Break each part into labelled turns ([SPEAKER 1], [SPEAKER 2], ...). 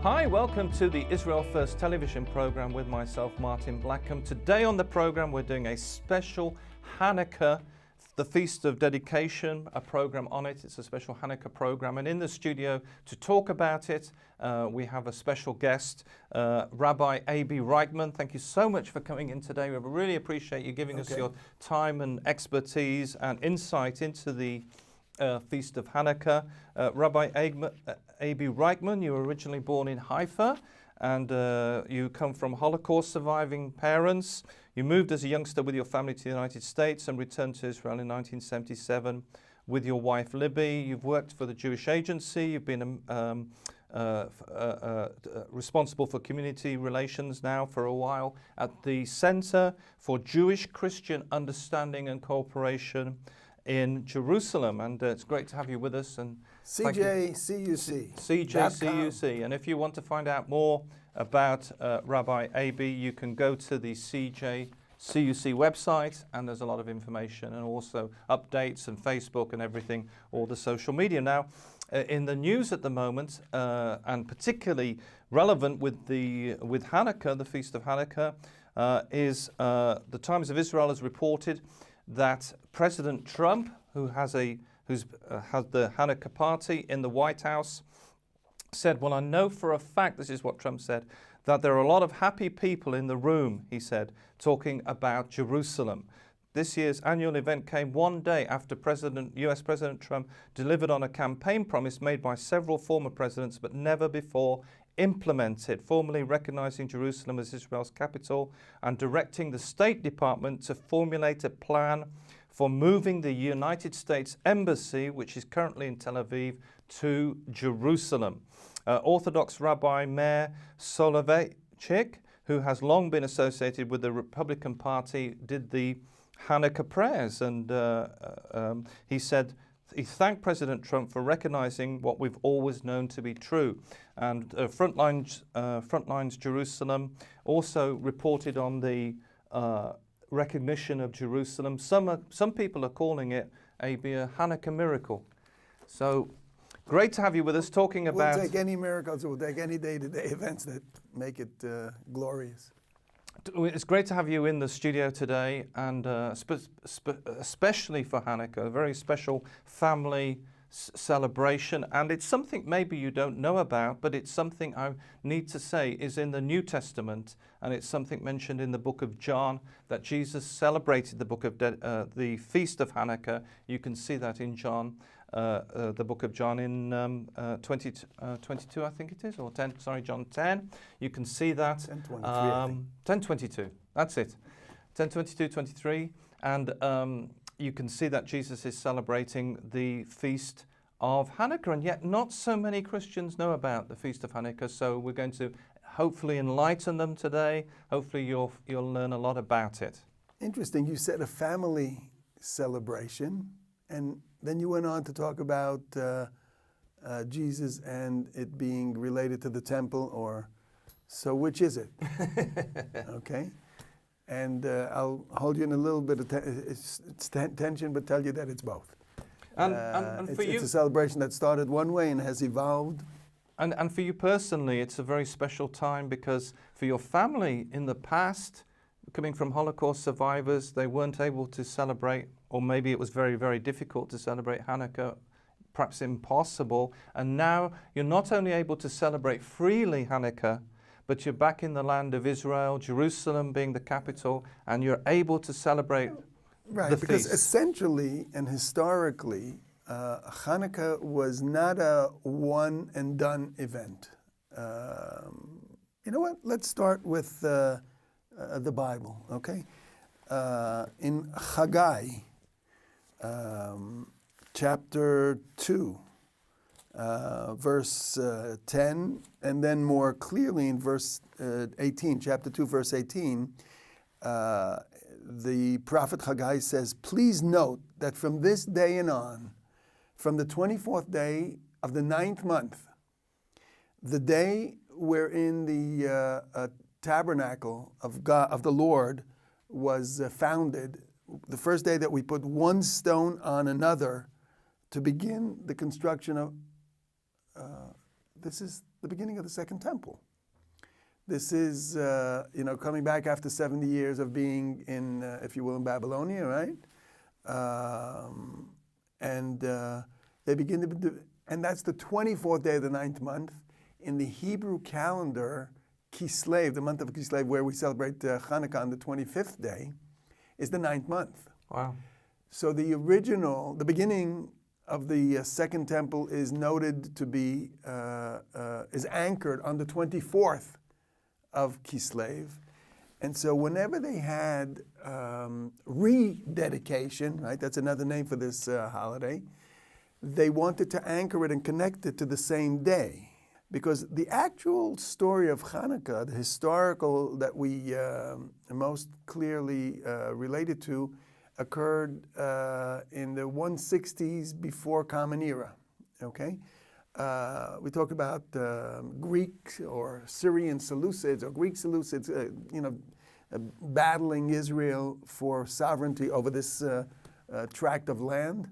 [SPEAKER 1] Hi, welcome to the Israel First television program with myself, Martin Blackham. Today on the program we're doing a special Hanukkah, the Feast of Dedication, a program on it. It's a special Hanukkah program, and in the studio to talk about it we have a special guest, Rabbi A.B. Reichman. Thank you so much for coming in today. We really appreciate you giving us your time and expertise and insight into the Feast of Hanukkah. Rabbi A.B. Reichman, you were originally born in Haifa, and you come from Holocaust surviving parents. You moved as a youngster with your family to the United States and returned to Israel in 1977 with your wife Libby. You've worked for the Jewish Agency. You've been responsible for community relations now for a while at the Center for Jewish Christian Understanding and Cooperation in Jerusalem, and it's great to have you with us. And
[SPEAKER 2] CJCUC.
[SPEAKER 1] CJCUC. And if you want to find out more about Rabbi A.B., you can go to the CJCUC website, and there's a lot of information and also updates and Facebook and everything, all the social media. Now, in the news at the moment, and particularly relevant with Hanukkah, the Feast of Hanukkah, is the Times of Israel has reported that President Trump, who's had the Hanukkah party in the White House, said, well, I know for a fact, this is what Trump said, that there are a lot of happy people in the room, he said, talking about Jerusalem. This year's annual event came one day after US President Trump delivered on a campaign promise made by several former presidents but never before implemented, formally recognizing Jerusalem as Israel's capital and directing the State Department to formulate a plan for moving the United States Embassy, which is currently in Tel Aviv, to Jerusalem. Orthodox Rabbi Meir Soloveitchik, who has long been associated with the Republican Party, did the Hanukkah prayers, and he said he thanked President Trump for recognizing what we've always known to be true. And Frontlines Jerusalem also reported on the recognition of Jerusalem. Some people are calling it a Hanukkah miracle. So great to have you with us talking about...
[SPEAKER 2] We'll take any miracles, we'll take any day-to-day events that make it glorious.
[SPEAKER 1] It's great to have you in the studio today, and especially for Hanukkah, a very special family celebration. And it's something maybe you don't know about, but it's something I need to say is in the New Testament, and it's something mentioned in the book of John, that Jesus celebrated the Feast of Hanukkah. You can see that in John, the book of John in 22, I think it is, or 10, sorry, John 10. You can see that. 10:22, that's it. 10:22, 23. And you can see that Jesus is celebrating the Feast of Hanukkah, and yet not so many Christians know about the Feast of Hanukkah, so we're going to hopefully enlighten them today. Hopefully you'll learn a lot about it.
[SPEAKER 2] Interesting, you said a family celebration, and then you went on to talk about Jesus and it being related to the temple, so which is it? Okay. And I'll hold you in a little bit of tension, but tell you that it's both.
[SPEAKER 1] And for you,
[SPEAKER 2] it's a celebration that started one way and has evolved.
[SPEAKER 1] And for you personally, it's a very special time, because for your family in the past, coming from Holocaust survivors, they weren't able to celebrate, or maybe it was very, very difficult to celebrate Hanukkah, perhaps impossible. And now you're not only able to celebrate freely Hanukkah, but you're back in the land of Israel, Jerusalem being the capital, and you're able to celebrate the
[SPEAKER 2] because
[SPEAKER 1] feast.
[SPEAKER 2] Essentially and historically, Hanukkah was not a one-and-done event. You know what? Let's start with the Bible, okay? In Haggai, chapter 2, verse 10, and then more clearly in verse 18, chapter 2, verse 18, the prophet Haggai says, please note that from this day and on, from the 24th day of the 9th month, the day wherein the tabernacle of God, of the Lord, was founded, the first day that we put one stone on another to begin the construction of, this is the beginning of the Second Temple. This is, coming back after 70 years of being in, if you will, in Babylonia, right? They begin to do, and that's the 24th day of the 9th month. In the Hebrew calendar, Kislev, the month of Kislev, where we celebrate Hanukkah on the 25th day, is the 9th month.
[SPEAKER 1] Wow.
[SPEAKER 2] So the beginning of the Second Temple is noted to be, is anchored on the 24th of Kislev. And so whenever they had rededication, right, that's another name for this holiday, they wanted to anchor it and connect it to the same day. Because the actual story of Hanukkah, the historical that we most clearly related to, occurred in the 160s before Common Era, okay? We talk about Greek or Syrian Seleucids or Greek Seleucids, battling Israel for sovereignty over this tract of land.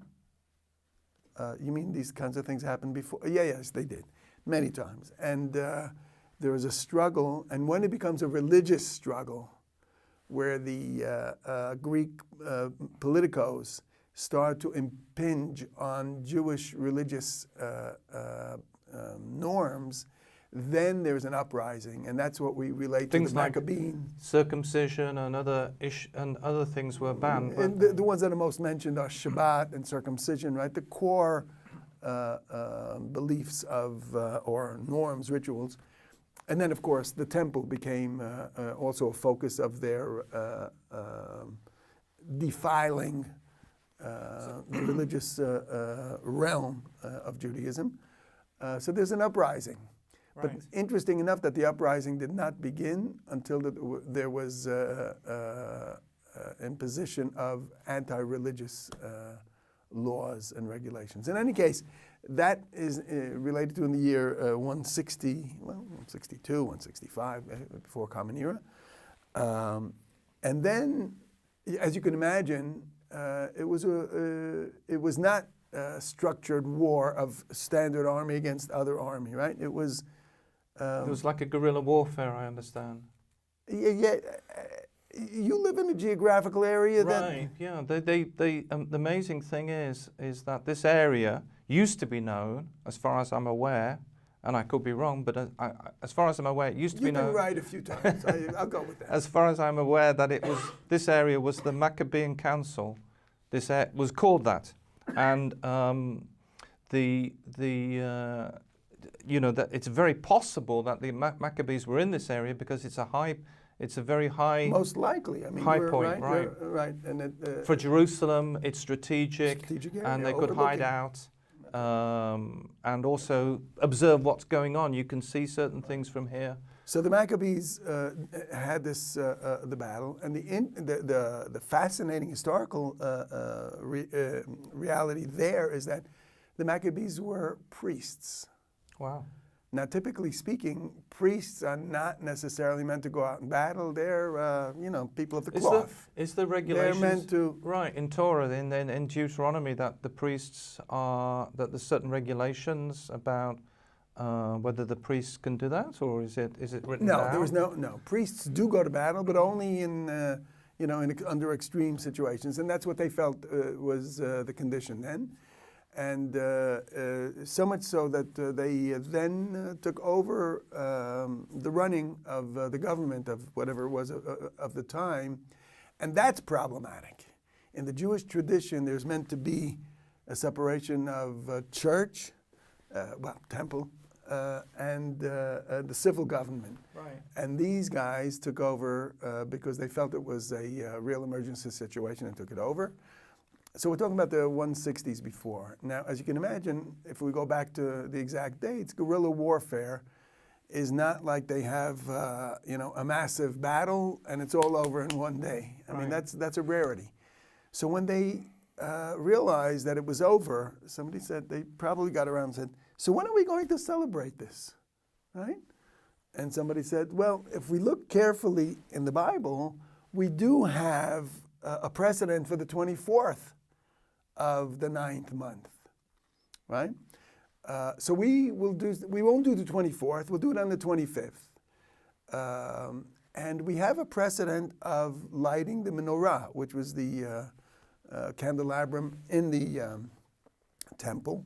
[SPEAKER 2] You mean these kinds of things happened before? Yes, they did, many times. And there was a struggle, and when it becomes a religious struggle, where the Greek politicos start to impinge on Jewish religious norms, then there's an uprising, and that's what we relate
[SPEAKER 1] Things
[SPEAKER 2] to the
[SPEAKER 1] like
[SPEAKER 2] Maccabees.
[SPEAKER 1] Circumcision and other things were banned.
[SPEAKER 2] And the ones that are most mentioned are Shabbat and circumcision, right? The core beliefs of or norms, rituals. And then, of course, the temple became also a focus of their defiling the religious realm of Judaism. So there's an uprising.
[SPEAKER 1] Right.
[SPEAKER 2] But interesting enough that the uprising did not begin until there was imposition of anti-religious laws and regulations. In any case, that is related to in the year 160, 162, 165, before Common Era. And then, as you can imagine, it was not a structured war of standard army against other army, right? It was
[SPEAKER 1] like a guerrilla warfare, I understand.
[SPEAKER 2] Yeah. You live in a geographical area that...
[SPEAKER 1] Right, yeah. The amazing thing is that this area used to be known, as far as I'm aware, and I could be wrong, but as far as I'm aware, it used to be known...
[SPEAKER 2] You've been right a few times. I'll go with that.
[SPEAKER 1] As far as I'm aware, that this area was the Maccabean Council. This was called that, and that it's very possible that the Maccabees were in this area because it's a very high...
[SPEAKER 2] Most likely. I mean,
[SPEAKER 1] high point, right.
[SPEAKER 2] Right. And
[SPEAKER 1] for Jerusalem, it's strategic
[SPEAKER 2] area,
[SPEAKER 1] and they could hide out and also observe what's going on. You can see certain things from here.
[SPEAKER 2] So the Maccabees had this the battle, and the fascinating historical reality there is that the Maccabees were priests.
[SPEAKER 1] Wow.
[SPEAKER 2] Now, typically speaking, priests are not necessarily meant to go out and battle. They're, people of the cloth.
[SPEAKER 1] Is the regulations...
[SPEAKER 2] They're meant to...
[SPEAKER 1] Right, in Torah, in Deuteronomy, that the priests are... that there's certain regulations about whether the priests can do that, or is it written down?
[SPEAKER 2] No, there was no. Priests do go to battle, but only in, under extreme situations. And that's what they felt was the condition then. And so much so that they then took over the running of the government of whatever it was of the time. And that's problematic. In the Jewish tradition, there's meant to be a separation of church, temple, and the civil government.
[SPEAKER 1] Right.
[SPEAKER 2] And these guys took over because they felt it was a real emergency situation and took it over. So we're talking about the 160s before. Now, as you can imagine, if we go back to the exact dates, guerrilla warfare is not like they have, a massive battle and it's all over in one day. I mean, that's a rarity. So when they realized that it was over, somebody said, they probably got around and said, so when are we going to celebrate this, right? And somebody said, well, if we look carefully in the Bible, we do have a precedent for the 24th of the 9th month, right? So we won't do the 24th. We'll do it on the 25th. And we have a precedent of lighting the menorah, which was the candelabrum in the temple.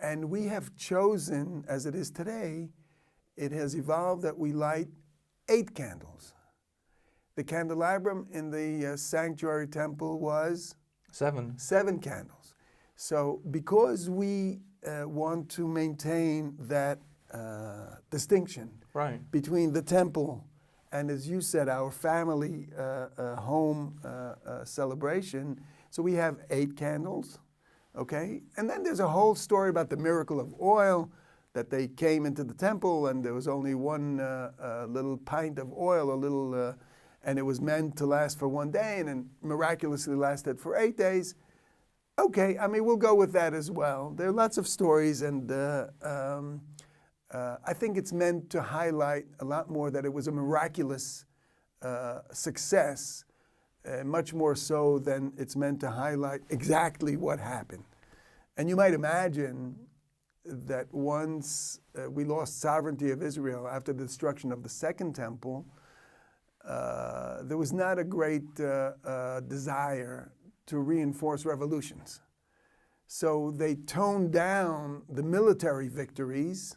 [SPEAKER 2] And we have chosen, as it is today, it has evolved that we light 8 candles. The candelabrum in the sanctuary temple was
[SPEAKER 1] 7.
[SPEAKER 2] 7 candles. So because we want to maintain that distinction
[SPEAKER 1] Right.
[SPEAKER 2] between the temple and, as you said, our family home celebration, so we have 8 candles, okay? And then there's a whole story about the miracle of oil, that they came into the temple and there was only one little pint of oil, and it was meant to last for 1 day, and then miraculously lasted for 8 days. Okay, I mean, we'll go with that as well. There are lots of stories, and I think it's meant to highlight a lot more that it was a miraculous success, much more so than it's meant to highlight exactly what happened. And you might imagine that once we lost sovereignty of Israel after the destruction of the Second Temple, there was not a great desire to reinforce revolutions. So they toned down the military victories,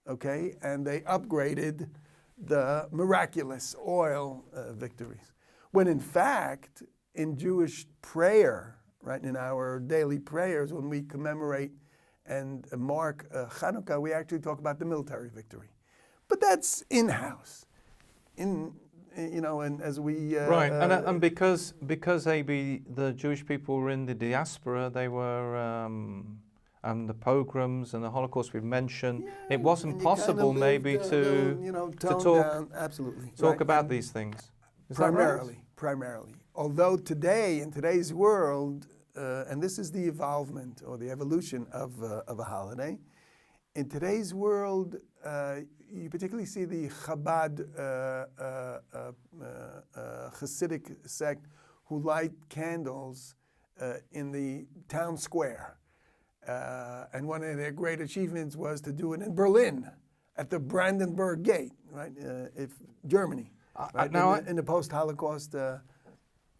[SPEAKER 2] okay, and they upgraded the miraculous oil victories. When in fact, in Jewish prayer, right, in our daily prayers, when we commemorate and mark Chanukah, we actually talk about the military victory. But that's in-house. And as we...
[SPEAKER 1] Right, and because AB, the Jewish people were in the diaspora, they were, and the pogroms and the Holocaust we've mentioned, it wasn't possible maybe to talk about these things. Is that right?
[SPEAKER 2] Primarily. Although today, in today's world, and this is the evolvement or the evolution of a holiday, in today's world, you particularly see the Chabad Hasidic sect who light candles in the town square. And one of their great achievements was to do it in Berlin at the Brandenburg Gate, right? Germany, right? In the post-Holocaust.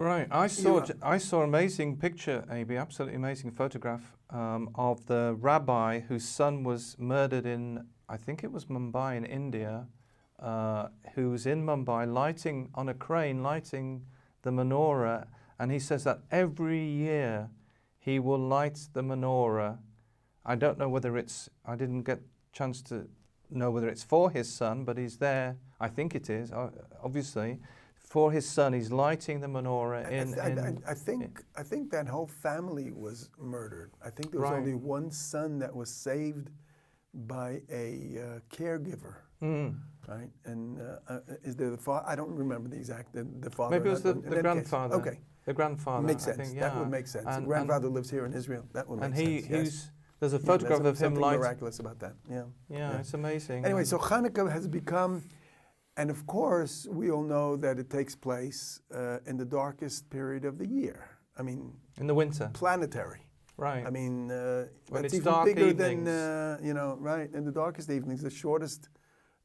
[SPEAKER 1] Right, I saw an amazing picture, AB, absolutely amazing photograph of the rabbi whose son was murdered in, I think it was Mumbai in India, who was in Mumbai lighting on a crane, lighting the menorah, and he says that every year he will light the menorah. I don't know whether I didn't get a chance to know whether it's for his son, but he's there, I think it is, obviously. For his son, he's lighting the menorah
[SPEAKER 2] I think that whole family was murdered. I think there was only one son that was saved by a caregiver, right? And is there the father? I don't remember the exact the father.
[SPEAKER 1] Maybe it was the grandfather.
[SPEAKER 2] Okay,
[SPEAKER 1] the grandfather.
[SPEAKER 2] Makes sense.
[SPEAKER 1] I think,
[SPEAKER 2] that would make sense. The grandfather lives here in Israel. That would make sense. Yes.
[SPEAKER 1] There's a photograph of him lighting.
[SPEAKER 2] Miraculous about that. Yeah,
[SPEAKER 1] it's amazing.
[SPEAKER 2] Anyway, so Hanukkah has become. And of course, we all know that it takes place in the darkest period of the year. I mean,
[SPEAKER 1] in the winter.
[SPEAKER 2] Planetary.
[SPEAKER 1] Right.
[SPEAKER 2] I mean,
[SPEAKER 1] when it's
[SPEAKER 2] even
[SPEAKER 1] dark
[SPEAKER 2] bigger
[SPEAKER 1] evenings.
[SPEAKER 2] than, right, in the darkest evenings, the shortest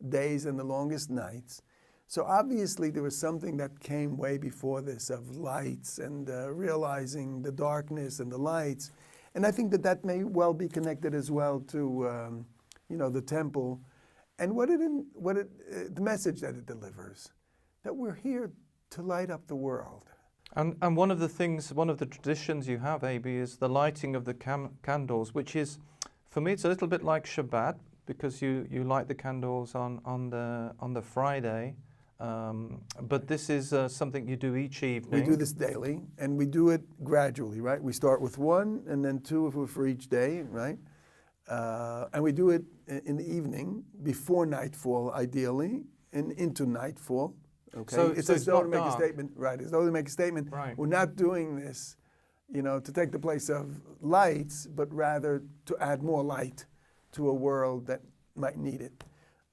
[SPEAKER 2] days and the longest nights. So obviously there was something that came way before this of lights and realizing the darkness and the lights. And I think that may well be connected as well to, the temple. And the message that it delivers, that we're here to light up the world.
[SPEAKER 1] And one of the traditions you have, AB, is the lighting of the candles, which is, for me, it's a little bit like Shabbat, because you light the candles on the Friday. But this is something you do each evening.
[SPEAKER 2] We do this daily, and we do it gradually, right? We start with 1, and then 2 for each day, right? And we do it in the evening, before nightfall, ideally, and into nightfall. Okay,
[SPEAKER 1] so
[SPEAKER 2] it's as though to make
[SPEAKER 1] dark.
[SPEAKER 2] a statement, right? As though to make a statement.
[SPEAKER 1] Right.
[SPEAKER 2] We're not doing this, to take the place of lights, but rather to add more light to a world that might need it.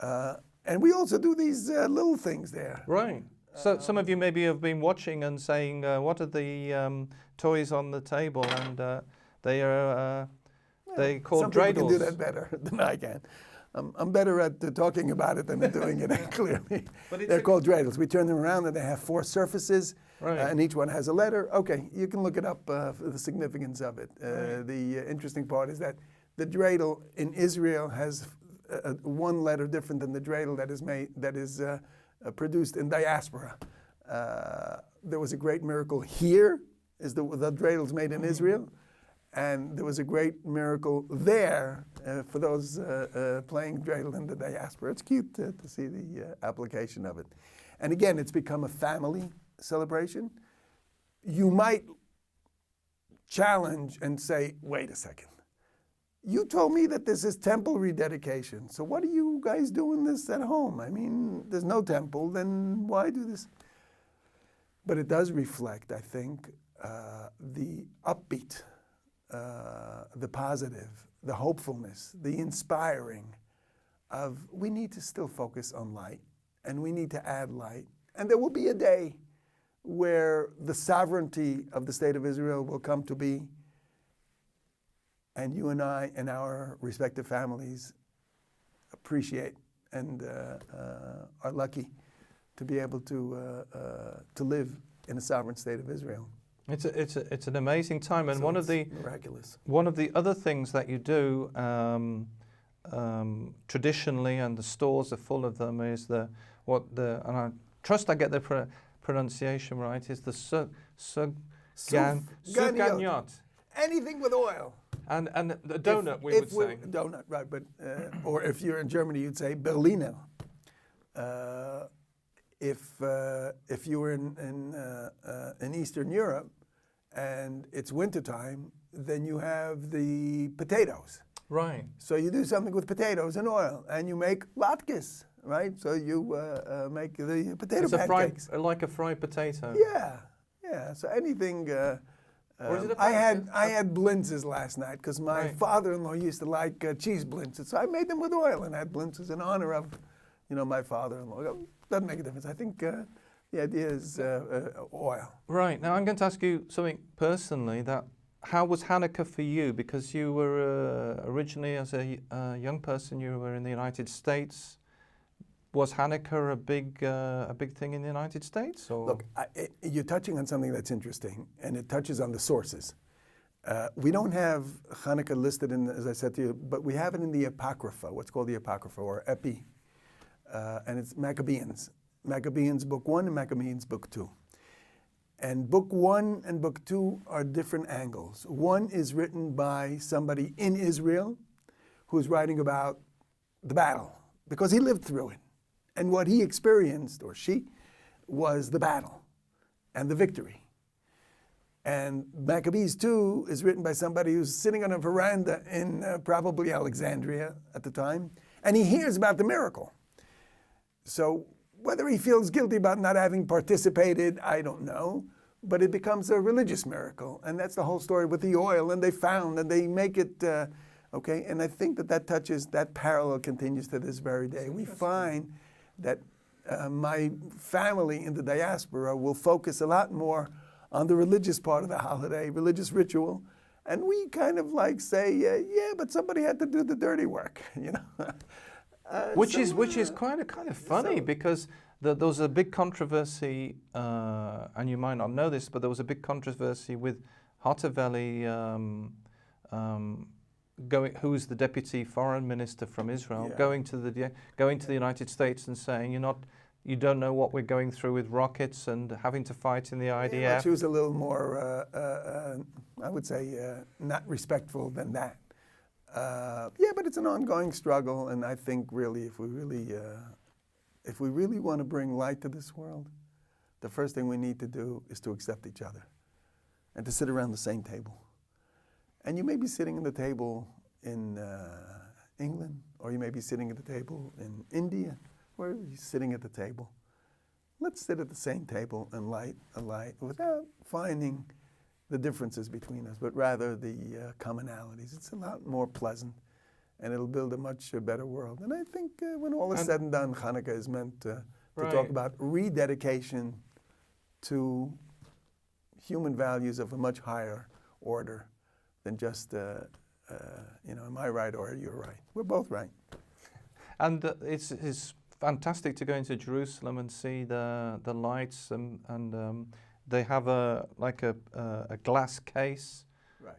[SPEAKER 2] And we also do these little things there.
[SPEAKER 1] Right. So some of you maybe have been watching and saying, "What are the toys on the table?" And they are. They call
[SPEAKER 2] Some people can do
[SPEAKER 1] dreidels.
[SPEAKER 2] that better than I can. I'm better at talking about it than at doing it clearly.
[SPEAKER 1] But it's
[SPEAKER 2] They're called dreidels. We turn them around and they have 4 surfaces,
[SPEAKER 1] Right.
[SPEAKER 2] and each one has a letter. Okay, you can look it up for the significance of it. The interesting part is that the dreidel in Israel has one letter different than the dreidel that is produced in diaspora. There was a great miracle here, is the dreidels made in Israel. And there was a great miracle there for those playing dreidel in the diaspora. It's cute to see the application of it. And again, it's become a family celebration. You might challenge and say, wait a second. You told me that this is temple rededication. So what are you guys doing this at home? I mean, there's no temple, then why do this? But it does reflect, I think, the upbeat, the positive, the hopefulness, the inspiring of we need to still focus on light, and we need to add light. And there will be a day where the sovereignty of the state of Israel will come to be, and you and I and our respective families appreciate and are lucky to be able to live in a sovereign state of Israel.
[SPEAKER 1] It's an amazing time, and
[SPEAKER 2] So
[SPEAKER 1] one of
[SPEAKER 2] it's
[SPEAKER 1] the
[SPEAKER 2] miraculous.
[SPEAKER 1] one of the other things that you do traditionally, and the stores are full of them, is and I trust I get the pronunciation right, is the suganyot.
[SPEAKER 2] Anything with oil.
[SPEAKER 1] And the donut, we would say.
[SPEAKER 2] Donut, right? But or if you're in Germany, you'd say Berliner. If you were in Eastern Europe and it's wintertime, then you have the potatoes.
[SPEAKER 1] Right.
[SPEAKER 2] So you do something with potatoes and oil, and you make Latkes, right? So you make the potato pancakes.
[SPEAKER 1] Like a fried potato.
[SPEAKER 2] Yeah. So anything.
[SPEAKER 1] Or is it a
[SPEAKER 2] I had blintzes last night because my father-in-law used to like cheese blintzes, so I made them with oil and had blintzes in honor of, my father-in-law. Doesn't make a difference. I think the idea is oil.
[SPEAKER 1] Right. Now I'm going to ask you something personally. How was Hanukkah for you? Because you were originally, as a young person, you were in the United States. Was Hanukkah a big thing in the United States? Or?
[SPEAKER 2] Look, you're touching on something that's interesting, and it touches on the sources. We don't have Hanukkah listed in, as I said to you, but we have it in the Apocrypha, what's called the Apocrypha, or Epi, and it's Maccabees. Maccabees Book 1 and Maccabees Book 2. And Book 1 and Book 2 are different angles. One is written by somebody in Israel who's writing about the battle, because he lived through it. And what he experienced, or she, was the battle and the victory. And Maccabees 2 is written by somebody who's sitting on a veranda in probably Alexandria at the time, and he hears about the miracle. So whether he feels guilty about not having participated, I don't know, but it becomes a religious miracle. And that's the whole story with the oil, and they make it, okay? And I think that parallel continues to this very day. We find that my family in the diaspora will focus a lot more on the religious part of the holiday, religious ritual, and we kind of like say, yeah, but somebody had to do the dirty work,
[SPEAKER 1] Which is kind of funny, because there was a big controversy, and you might not know this, but there was a big controversy with Hata Valley, who's the deputy foreign minister from Israel, going to the United States and saying, you don't know what we're going through with rockets and having to fight in the IDF.
[SPEAKER 2] Yeah, she was a little more, I would say, not respectful than that. But it's an ongoing struggle, and I think really, if we really want to bring light to this world, the first thing we need to do is to accept each other and to sit around the same table. And you may be sitting at the table in England, or you may be sitting at the table in India, or you're sitting at the table. Let's sit at the same table and light a light without finding the differences between us, but rather the commonalities. It's a lot more pleasant, and it'll build a much better world. And I think when all is said and done, Hanukkah is meant to talk about rededication to human values of a much higher order than just am I right or you're right? We're both right.
[SPEAKER 1] And it's fantastic to go into Jerusalem and see the lights, and they have a glass case,
[SPEAKER 2] Right.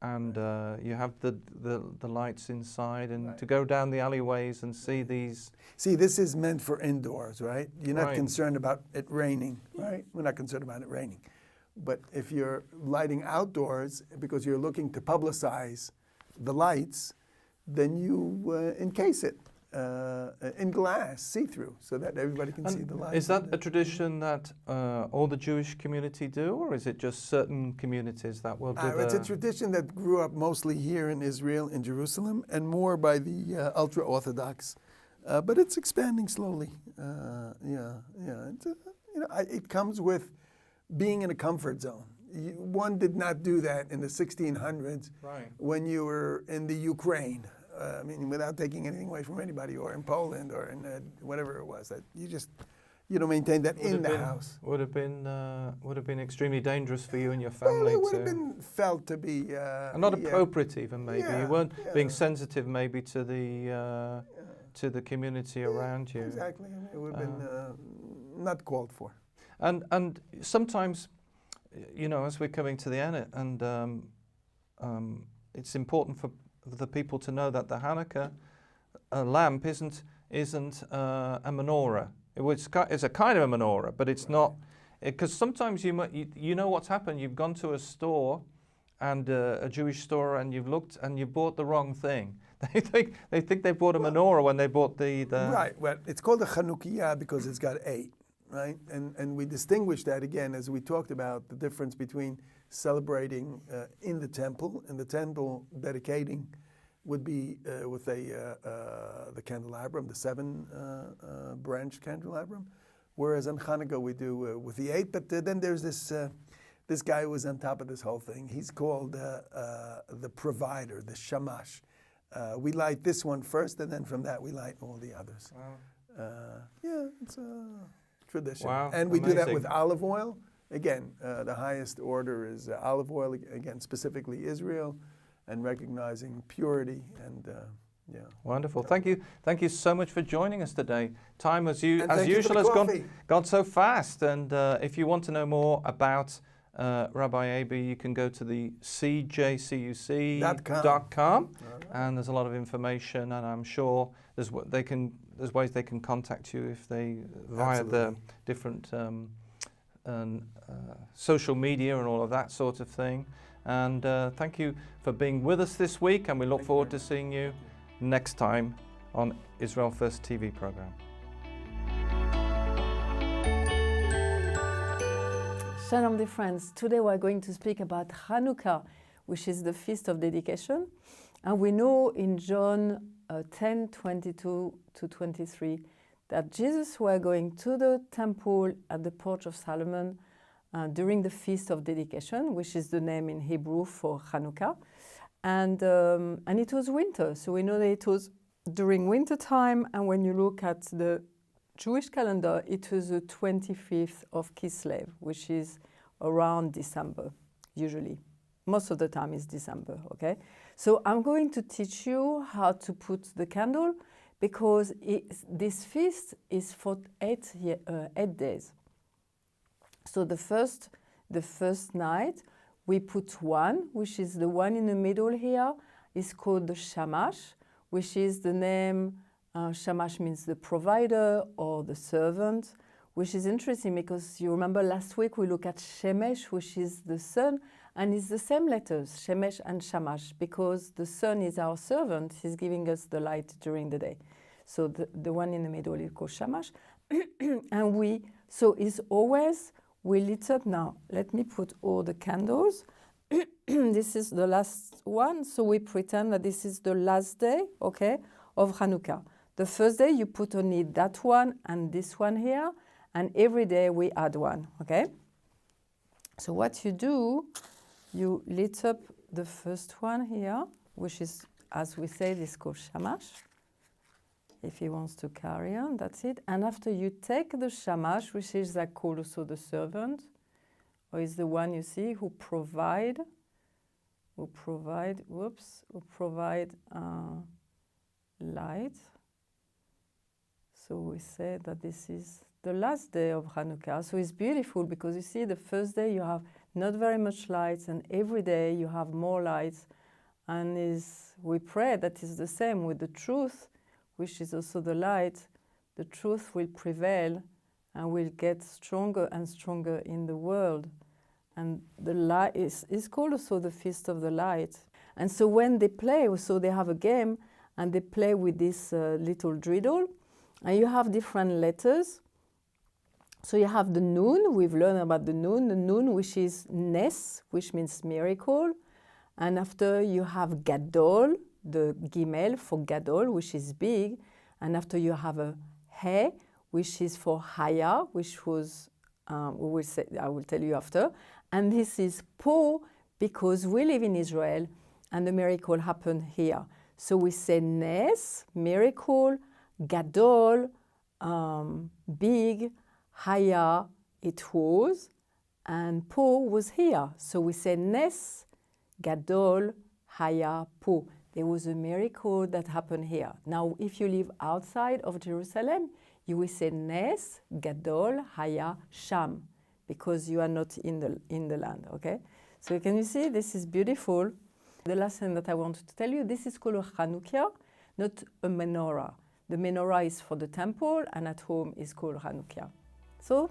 [SPEAKER 1] and you have the lights inside, and
[SPEAKER 2] Right.
[SPEAKER 1] to go down the alleyways and see these.
[SPEAKER 2] See, this is meant for indoors, right? You're not
[SPEAKER 1] Right.
[SPEAKER 2] concerned about it raining, right? We're not concerned about it raining. But if you're lighting outdoors because you're looking to publicize the lights, then you encase it in glass, see-through, so that everybody can see the lights.
[SPEAKER 1] Is that a tradition that all the Jewish community do, or is it just certain communities that will do
[SPEAKER 2] It's a tradition that grew up mostly here in Israel, in Jerusalem, and more by the ultra-Orthodox. But it's expanding slowly. It's, it comes with being in a comfort zone. One did not do that in the 1600s
[SPEAKER 1] Right.
[SPEAKER 2] when you were in the Ukraine. Without taking anything away from anybody, or in Poland, or in whatever it was, that you don't maintain that in the house.
[SPEAKER 1] Would have been extremely dangerous for you and your family.
[SPEAKER 2] Well, it would have been felt to be
[SPEAKER 1] not appropriate, even maybe.
[SPEAKER 2] Yeah,
[SPEAKER 1] You weren't
[SPEAKER 2] yeah.
[SPEAKER 1] being sensitive, maybe, to the community around you.
[SPEAKER 2] Exactly. It would have been not called for.
[SPEAKER 1] And sometimes, as we're coming to the end, and it's important for the people to know that the Hanukkah lamp isn't a menorah. It's a kind of a menorah, but it's not, because sometimes you know what's happened. You've gone to a store, and a Jewish store, and you've looked and you bought the wrong thing. They think they bought a menorah when they bought the
[SPEAKER 2] Right. Well, it's called a Chanukah because it's got 8, right? And we distinguish that again as we talked about the difference between celebrating in the temple, and the temple dedicating would be with the candelabrum, the 7 branch candelabrum, whereas on Hanukkah we do with the 8. But then there's this guy who was on top of this whole thing. He's called the provider, the shamash. We light this one first, and then from that we light all the others.
[SPEAKER 1] Wow.
[SPEAKER 2] It's a tradition.
[SPEAKER 1] Wow,
[SPEAKER 2] And we do that
[SPEAKER 1] amazing.
[SPEAKER 2] with olive oil. Again, the highest order is olive oil, again, specifically Israel, and recognizing purity and,
[SPEAKER 1] Wonderful. Thank you so much for joining us today. Time, as
[SPEAKER 2] And thank you for
[SPEAKER 1] usual,
[SPEAKER 2] the
[SPEAKER 1] has
[SPEAKER 2] coffee.
[SPEAKER 1] gone so fast. And if you want to know more about Rabbi Abi, you can go to the cjcuc.com, and there's a lot of information. And I'm sure there's ways they can contact you if they via the different social media and all of that sort of thing. And thank you for being with us this week, and we look forward to seeing you next time on Israel First TV program.
[SPEAKER 3] Shalom, dear friends. Today we are going to speak about Hanukkah, which is the Feast of Dedication. And we know in John 10:22 to 23 that Jesus were going to the temple at the Porch of Solomon during the Feast of Dedication, which is the name in Hebrew for Hanukkah. And it was winter, so we know that it was during winter time. And when you look at the Jewish calendar, it was the 25th of Kislev, which is around December, usually. Most of the time is December, okay? So I'm going to teach you how to put the candle, because this feast is for 8 days. So the first night, we put one, which is the one in the middle here, is called the shamash, which is the name. Shamash means the provider or the servant, which is interesting because you remember last week we looked at Shemesh, which is the sun, and it's the same letters, Shemesh and Shamash, because the sun is our servant. He's giving us the light during the day. So the one in the middle is called Shamash. And we lit up now. Let me put all the candles. This is the last one, so we pretend that this is the last day, okay, of Hanukkah. The first day you put only that one and this one here, and every day we add one, okay? So what you do, you lit up the first one here, which is, as we say, this is called Shamash. If he wants to carry on, that's it. And after you take the Shamash, which is called also the servant, or is the one you see who provide, who provide light. So we say that this is the last day of Hanukkah. So it's beautiful because you see the first day you have not very much lights, and every day you have more lights. And we pray that is the same with the truth, which is also the light. The truth will prevail and will get stronger and stronger in the world. And the light is called also the Feast of the Light. And so when they play, so they have a game and they play with this little dreidel, and you have different letters. So you have the Nun, we've learned about the Nun which is Nes, which means miracle. And after you have Gadol, the Gimel for Gadol, which is big. And after you have a He, which is for Haya, which was, I will tell you after. And this is Po, because we live in Israel and the miracle happened here. So we say Nes, miracle, Gadol, big, Haya, it was, and Po was here. So we say Nes, Gadol, Haya, Po. There was a miracle that happened here. Now, if you live outside of Jerusalem, you will say Nes, Gadol, Haya, Sham, because you are not in the land, okay? So can you see, this is beautiful. The last thing that I wanted to tell you, this is called a Chanukah, not a menorah. The menorah is for the temple, and at home is called Hanukkah. So,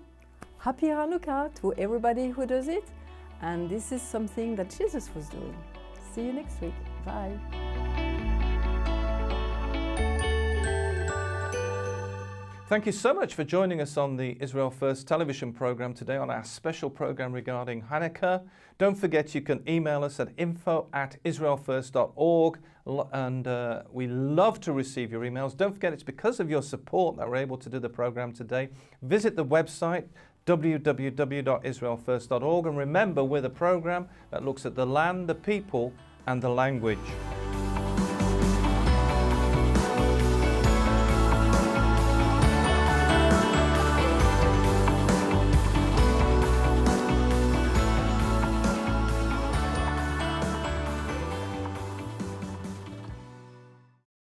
[SPEAKER 3] happy Hanukkah to everybody who does it. And this is something that Jesus was doing. See you next week. Bye.
[SPEAKER 1] Thank you so much for joining us on the Israel First television program today on our special program regarding Hanukkah. Don't forget you can email us at info@israelfirst.org, and we love to receive your emails. Don't forget it's because of your support that we're able to do the program today. Visit the website www.israelfirst.org, and remember we're the program that looks at the land, the people and the language.